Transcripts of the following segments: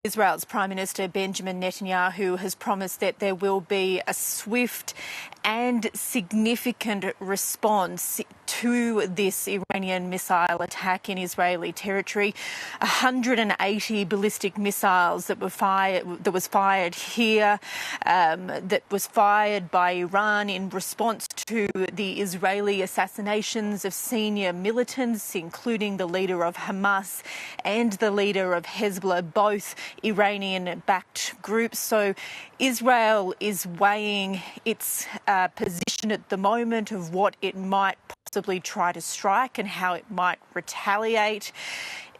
Israel's Prime Minister Benjamin Netanyahu has promised that there will be a swift and significant response to this Iranian missile attack in Israeli territory. 180 ballistic missiles that was fired here, that was fired by Iran in response to the Israeli assassinations of senior militants, including the leader of Hamas and the leader of Hezbollah, both Iranian-backed groups. So Israel is weighing its position at the moment of what it might possibly try to strike and how it might retaliate.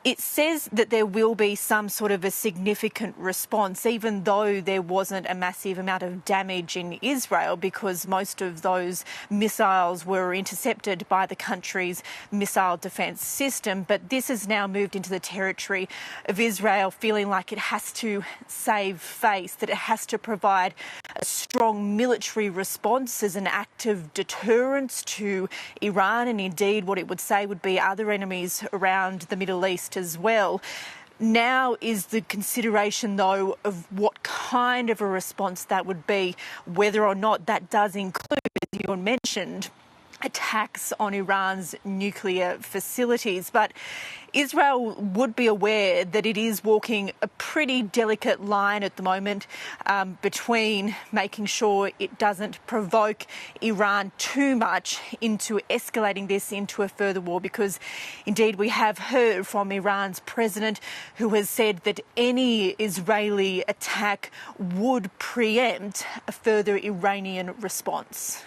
It says that there will be some sort of a significant response, even though there wasn't a massive amount of damage in Israel, because most of those missiles were intercepted by the country's missile defence system. But this has now moved into the territory of Israel, feeling like it has to save face, that it has to provide a strong military response as an act of deterrence to Iran and indeed what it would say would be other enemies around the Middle East as well. Now is the consideration, though, of what kind of a response that would be, whether or not that does include, as you mentioned, attacks on Iran's nuclear facilities. But Israel would be aware that it is walking a pretty delicate line at the moment between making sure it doesn't provoke Iran too much into escalating this into a further war, because indeed we have heard from Iran's president, who has said that any Israeli attack would preempt a further Iranian response.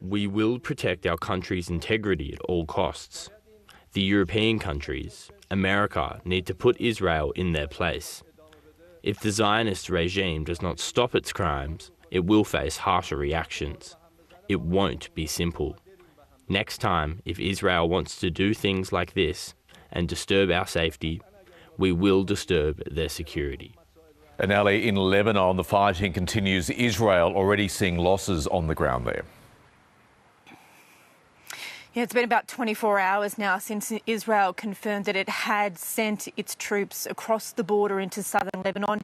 We will protect our country's integrity at all costs. The European countries, America, need to put Israel in their place. If the Zionist regime does not stop its crimes, it will face harsher reactions. It won't be simple. Next time, if Israel wants to do things like this and disturb our safety, we will disturb their security. And Ali, in Lebanon, the fighting continues. Israel already seeing losses on the ground there. Yeah, it's been about 24 hours now since Israel confirmed that it had sent its troops across the border into southern Lebanon,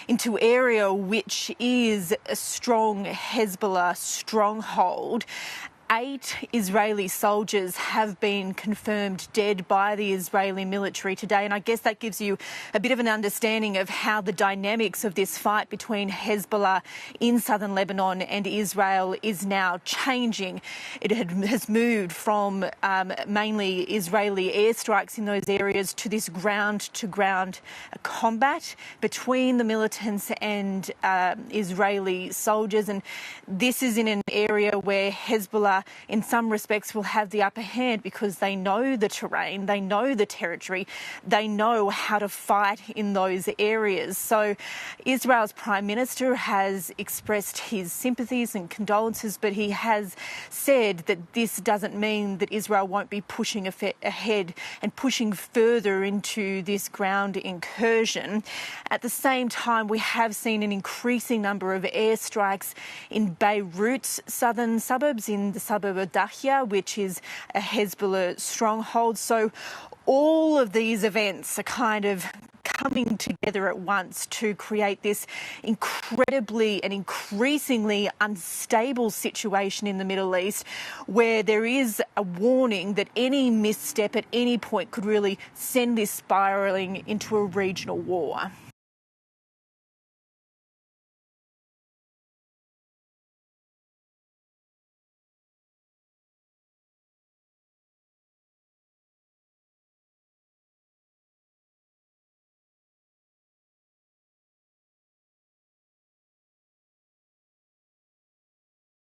into area which is a strong Hezbollah stronghold. 8 Israeli soldiers have been confirmed dead by the Israeli military today, and I guess that gives you a bit of an understanding of how the dynamics of this fight between Hezbollah in southern Lebanon and Israel is now changing. It has moved from mainly Israeli airstrikes in those areas to this ground-to-ground combat between the militants and Israeli soldiers, and this is in an area where Hezbollah in some respects will have the upper hand because they know the terrain, they know the territory, they know how to fight in those areas. So Israel's Prime Minister has expressed his sympathies and condolences, but he has said that this doesn't mean that Israel won't be pushing ahead and pushing further into this ground incursion. At the same time, we have seen an increasing number of airstrikes in Beirut's southern suburbs, in the suburb of Dahia, which is a Hezbollah stronghold. So all of these events are kind of coming together at once to create this incredibly and increasingly unstable situation in the Middle East, where there is a warning that any misstep at any point could really send this spiralling into a regional war.